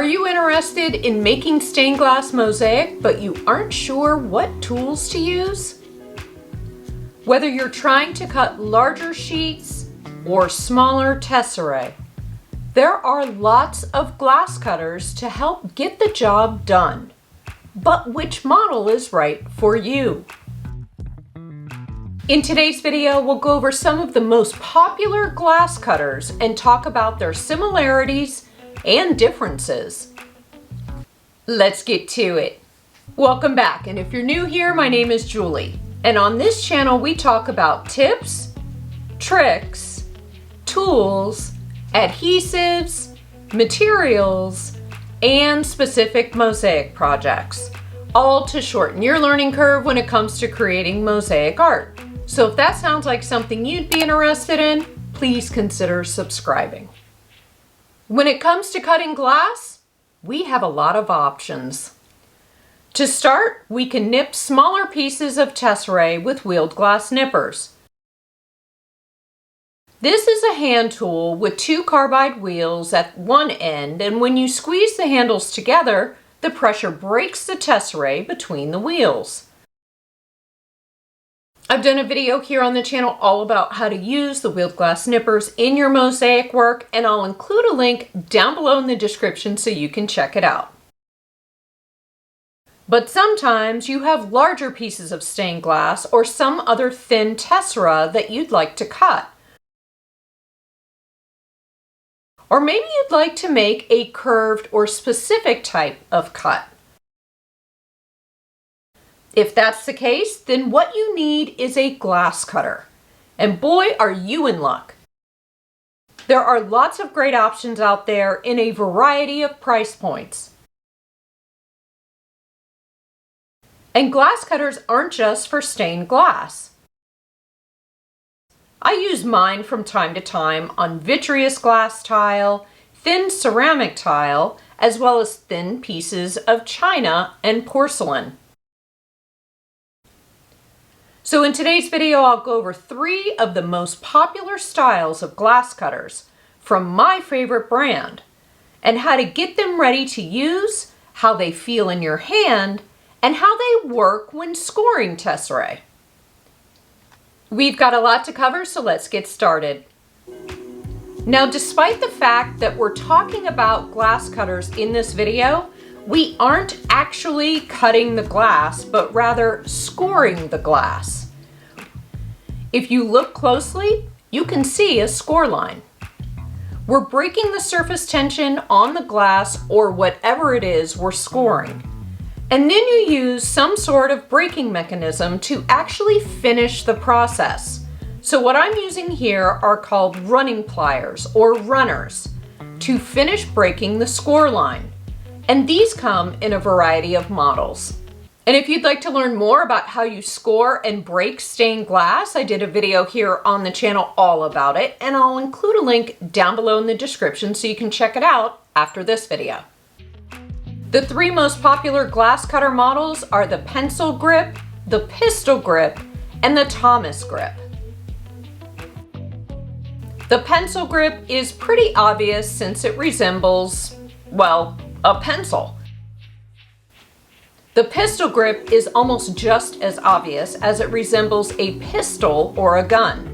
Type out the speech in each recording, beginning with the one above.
Are you interested in making stained glass mosaic, but you aren't sure what tools to use? Whether you're trying to cut larger sheets or smaller tesserae, there are lots of glass cutters to help get the job done. But which model is right for you? In today's video, we'll go over some of the most popular glass cutters and talk about their similarities and differences. Let's get to it. Welcome back, and if you're new here, my name is Julie, and on this channel we talk about tips, tricks, tools, adhesives, materials, and specific mosaic projects, all to shorten your learning curve when it comes to creating mosaic art. So if that sounds like something you'd be interested in, please consider subscribing. When it comes to cutting glass, we have a lot of options. To start, we can nip smaller pieces of tesserae with wheeled glass nippers. This is a hand tool with two carbide wheels at one end, and when you squeeze the handles together, the pressure breaks the tesserae between the wheels. I've done a video here on the channel all about how to use the wheeled glass nippers in your mosaic work, and I'll include a link down below in the description so you can check it out. But sometimes you have larger pieces of stained glass or some other thin tessera that you'd like to cut. Or maybe you'd like to make a curved or specific type of cut. If that's the case, then what you need is a glass cutter. And boy, are you in luck. There are lots of great options out there in a variety of price points. And glass cutters aren't just for stained glass. I use mine from time to time on vitreous glass tile, thin ceramic tile, as well as thin pieces of china and porcelain. So in today's video, I'll go over 3 of the most popular styles of glass cutters from my favorite brand, and how to get them ready to use, how they feel in your hand, and how they work when scoring tesserae. We've got a lot to cover, so let's get started. Now, despite the fact that we're talking about glass cutters in this video, we aren't actually cutting the glass, but rather scoring the glass. If you look closely, you can see a score line. We're breaking the surface tension on the glass or whatever it is we're scoring. And then you use some sort of braking mechanism to actually finish the process. So what I'm using here are called running pliers or runners to finish breaking the score line. And these come in a variety of models. And if you'd like to learn more about how you score and break stained glass, I did a video here on the channel all about it, and I'll include a link down below in the description so you can check it out after this video. The 3 most popular glass cutter models are the pencil grip, the pistol grip, and the Thomas grip. The pencil grip is pretty obvious since it resembles, well, a pencil. The pistol grip is almost just as obvious as it resembles a pistol or a gun.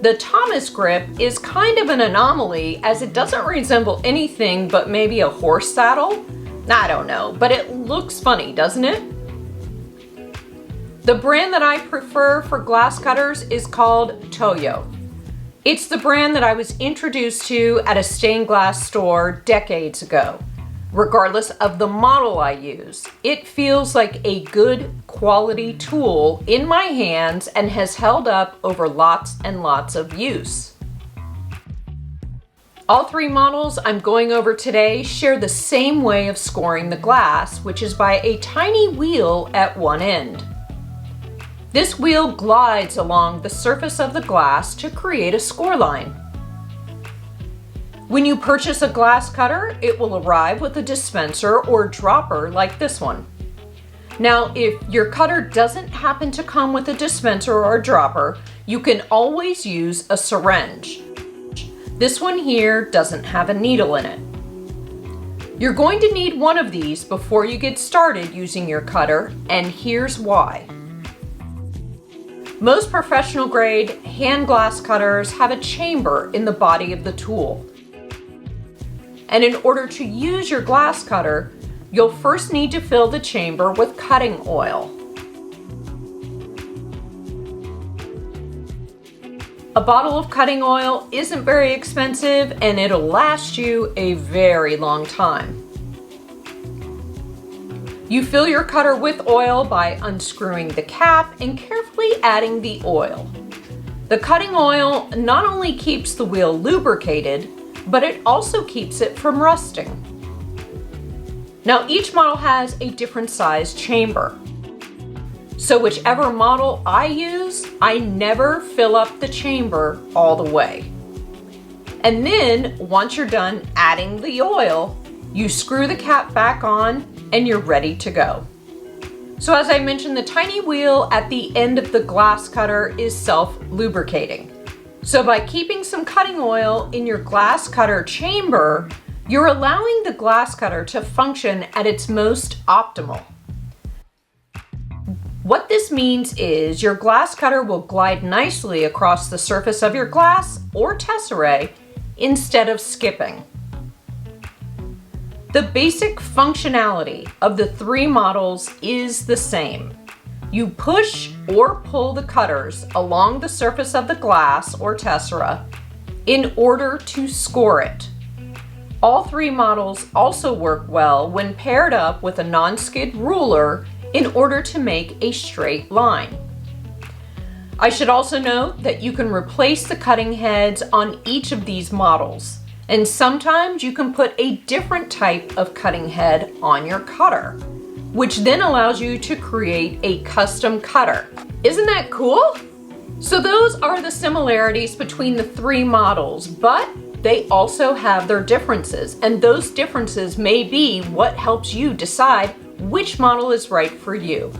The Thomas grip is kind of an anomaly as it doesn't resemble anything but maybe a horse saddle. I don't know, but it looks funny, doesn't it? The brand that I prefer for glass cutters is called Toyo. It's the brand that I was introduced to at a stained glass store decades ago. Regardless of the model I use, it feels like a good quality tool in my hands and has held up over lots and lots of use. All 3 models I'm going over today share the same way of scoring the glass, which is by a tiny wheel at one end. This wheel glides along the surface of the glass to create a score line. When you purchase a glass cutter, it will arrive with a dispenser or dropper like this one. Now, if your cutter doesn't happen to come with a dispenser or a dropper, you can always use a syringe. This one here doesn't have a needle in it. You're going to need one of these before you get started using your cutter, and here's why. Most professional grade hand glass cutters have a chamber in the body of the tool. And in order to use your glass cutter, you'll first need to fill the chamber with cutting oil. A bottle of cutting oil isn't very expensive and it'll last you a very long time. You fill your cutter with oil by unscrewing the cap and carefully adding the oil. The cutting oil not only keeps the wheel lubricated, but it also keeps it from rusting. Now each model has a different size chamber. So whichever model I use, I never fill up the chamber all the way. And then once you're done adding the oil, you screw the cap back on and you're ready to go. So as I mentioned, the tiny wheel at the end of the glass cutter is self-lubricating. So by keeping some cutting oil in your glass cutter chamber, you're allowing the glass cutter to function at its most optimal. What this means is your glass cutter will glide nicely across the surface of your glass or tesserae instead of skipping. The basic functionality of the three models is the same. You push or pull the cutters along the surface of the glass or tessera in order to score it. All three models also work well when paired up with a non-skid ruler in order to make a straight line. I should also note that you can replace the cutting heads on each of these models, and sometimes you can put a different type of cutting head on your cutter, which then allows you to create a custom cutter. Isn't that cool? So those are the similarities between the three models, but they also have their differences, and those differences may be what helps you decide which model is right for you.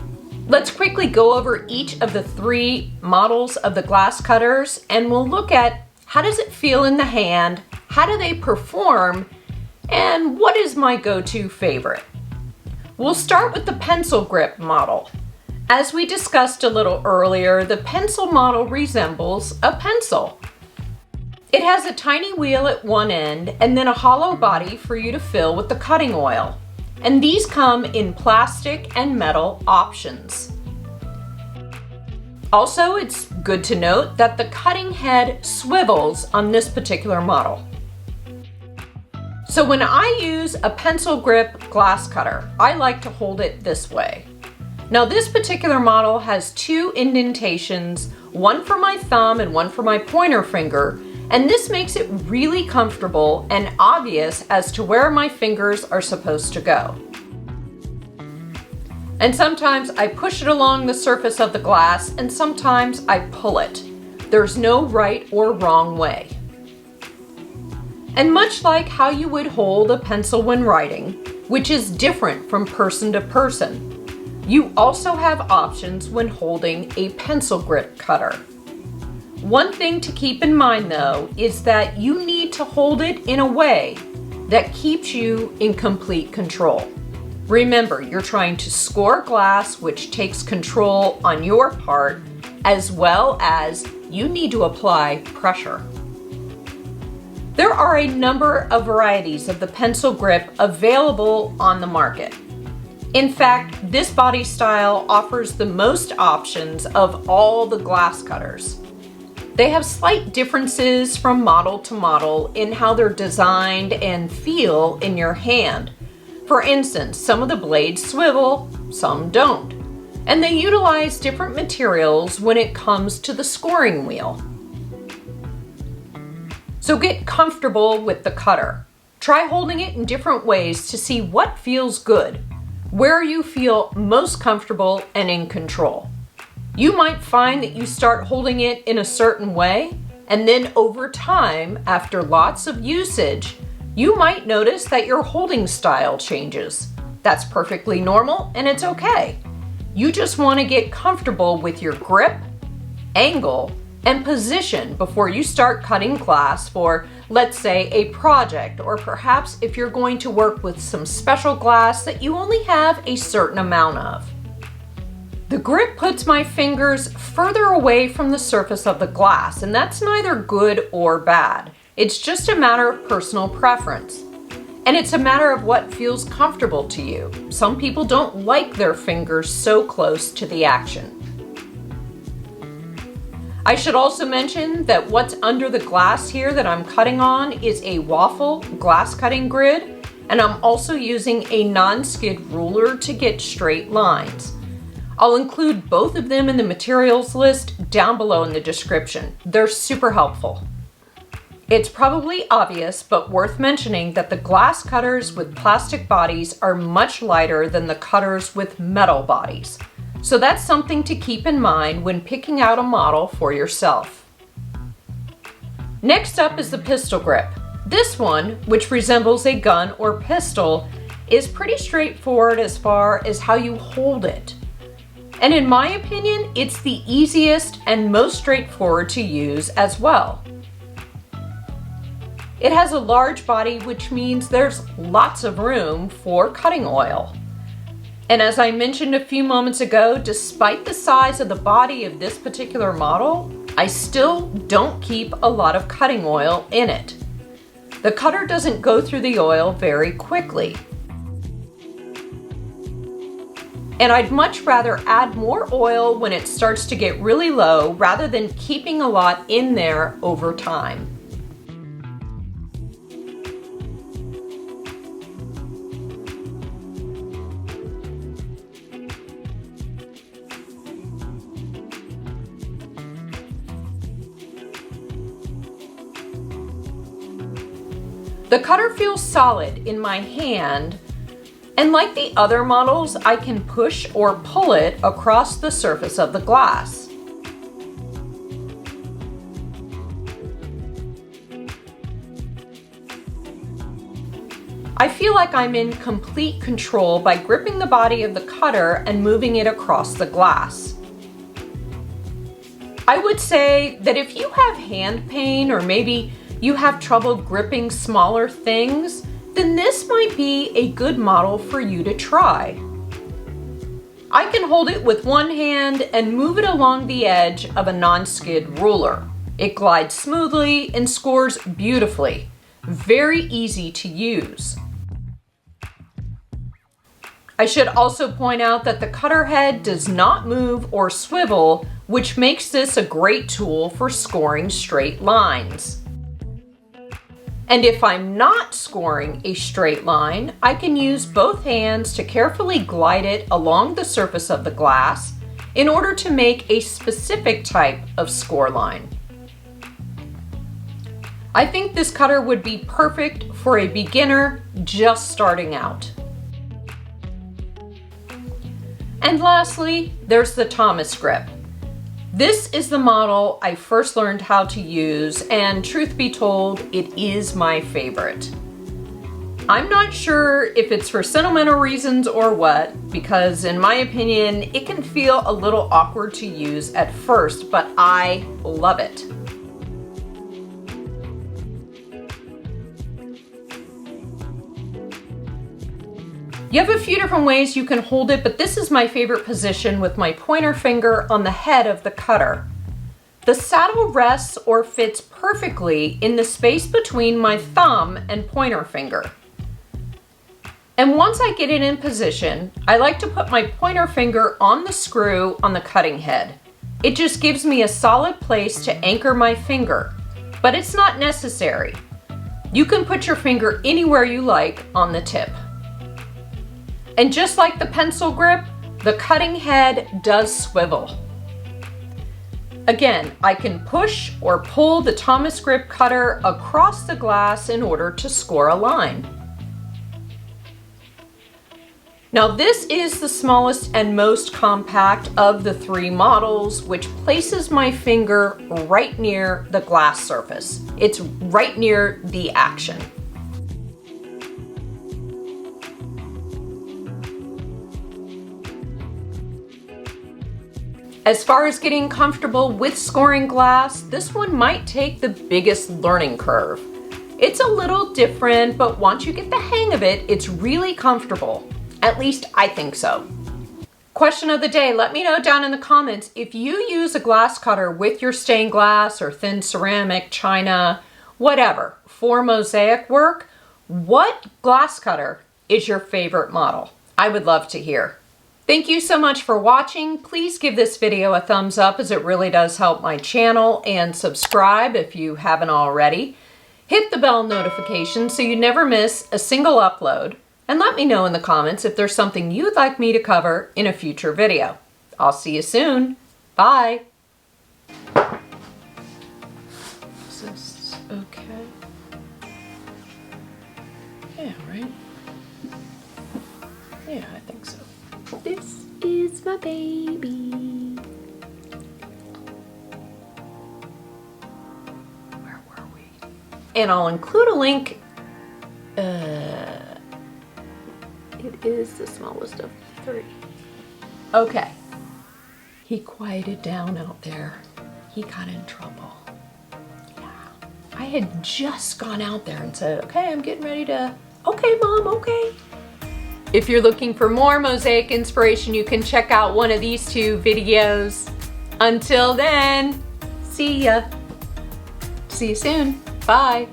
Let's quickly go over each of the three models of the glass cutters, and we'll look at how does it feel in the hand, how do they perform, and what is my go-to favorite. We'll start with the pencil grip model. As we discussed a little earlier, the pencil model resembles a pencil. It has a tiny wheel at one end and then a hollow body for you to fill with the cutting oil. And these come in plastic and metal options. Also, it's good to note that the cutting head swivels on this particular model. So when I use a pencil grip glass cutter, I like to hold it this way. Now this particular model has two indentations, one for my thumb and one for my pointer finger, and this makes it really comfortable and obvious as to where my fingers are supposed to go. And sometimes I push it along the surface of the glass and sometimes I pull it. There's no right or wrong way. And much like how you would hold a pencil when writing, which is different from person to person, you also have options when holding a pencil grip cutter. One thing to keep in mind though is that you need to hold it in a way that keeps you in complete control. Remember, you're trying to score glass, which takes control on your part, as well as you need to apply pressure. There are a number of varieties of the pencil grip available on the market. In fact, this body style offers the most options of all the glass cutters. They have slight differences from model to model in how they're designed and feel in your hand. For instance, some of the blades swivel, some don't, and they utilize different materials when it comes to the scoring wheel. So get comfortable with the cutter. Try holding it in different ways to see what feels good, where you feel most comfortable and in control. You might find that you start holding it in a certain way, and then over time, after lots of usage, you might notice that your holding style changes. That's perfectly normal and it's okay. You just want to get comfortable with your grip, angle, and position before you start cutting glass for, let's say, a project, or perhaps if you're going to work with some special glass that you only have a certain amount of. The grip puts my fingers further away from the surface of the glass, and that's neither good or bad. It's just a matter of personal preference. And it's a matter of what feels comfortable to you. Some people don't like their fingers so close to the action. I should also mention that what's under the glass here that I'm cutting on is a waffle glass cutting grid, and I'm also using a non-skid ruler to get straight lines. I'll include both of them in the materials list down below in the description. They're super helpful. It's probably obvious, but worth mentioning that the glass cutters with plastic bodies are much lighter than the cutters with metal bodies. So that's something to keep in mind when picking out a model for yourself. Next up is the pistol grip. This one, which resembles a gun or pistol, is pretty straightforward as far as how you hold it. And in my opinion, it's the easiest and most straightforward to use as well. It has a large body, which means there's lots of room for cutting oil. And as I mentioned a few moments ago, despite the size of the body of this particular model, I still don't keep a lot of cutting oil in it. The cutter doesn't go through the oil very quickly. And I'd much rather add more oil when it starts to get really low rather than keeping a lot in there over time. The cutter feels solid in my hand, and like the other models, I can push or pull it across the surface of the glass. I feel like I'm in complete control by gripping the body of the cutter and moving it across the glass. I would say that if you have hand pain or maybe you have trouble gripping smaller things, then this might be a good model for you to try. I can hold it with one hand and move it along the edge of a non-skid ruler. It glides smoothly and scores beautifully. Very easy to use. I should also point out that the cutter head does not move or swivel, which makes this a great tool for scoring straight lines. And if I'm not scoring a straight line, I can use both hands to carefully glide it along the surface of the glass in order to make a specific type of score line. I think this cutter would be perfect for a beginner just starting out. And lastly, there's the Thomas grip. This is the model I first learned how to use, and truth be told, it is my favorite. I'm not sure if it's for sentimental reasons or what, because in my opinion, it can feel a little awkward to use at first, but I love it. You have a few different ways you can hold it, but this is my favorite position with my pointer finger on the head of the cutter. The saddle rests or fits perfectly in the space between my thumb and pointer finger. And once I get it in position, I like to put my pointer finger on the screw on the cutting head. It just gives me a solid place to anchor my finger, but it's not necessary. You can put your finger anywhere you like on the tip. And just like the pencil grip, the cutting head does swivel. Again, I can push or pull the Thomas grip cutter across the glass in order to score a line. Now this is the smallest and most compact of the three models, which places my finger right near the glass surface. It's right near the action. As far as getting comfortable with scoring glass, this one might take the biggest learning curve. It's a little different, but once you get the hang of it, it's really comfortable. At least I think so. Question of the day, let me know down in the comments if you use a glass cutter with your stained glass or thin ceramic, china, whatever, for mosaic work, what glass cutter is your favorite model? I would love to hear. Thank you so much for watching. Please give this video a thumbs up as it really does help my channel, and subscribe if you haven't already. Hit the bell notification so you never miss a single upload. And let me know in the comments if there's something you'd like me to cover in a future video. I'll see you soon. Bye. Is this okay? Yeah, right? Yeah, I think so. This is my baby. Where were we? And I'll include a link. It is the smallest of 3. Okay. He quieted down out there. He got in trouble. Yeah. I had just gone out there and said, okay, I'm getting ready to, okay, Mom, okay. If you're looking for more mosaic inspiration, you can check out one of these 2 videos. Until then, see ya. See you soon. Bye.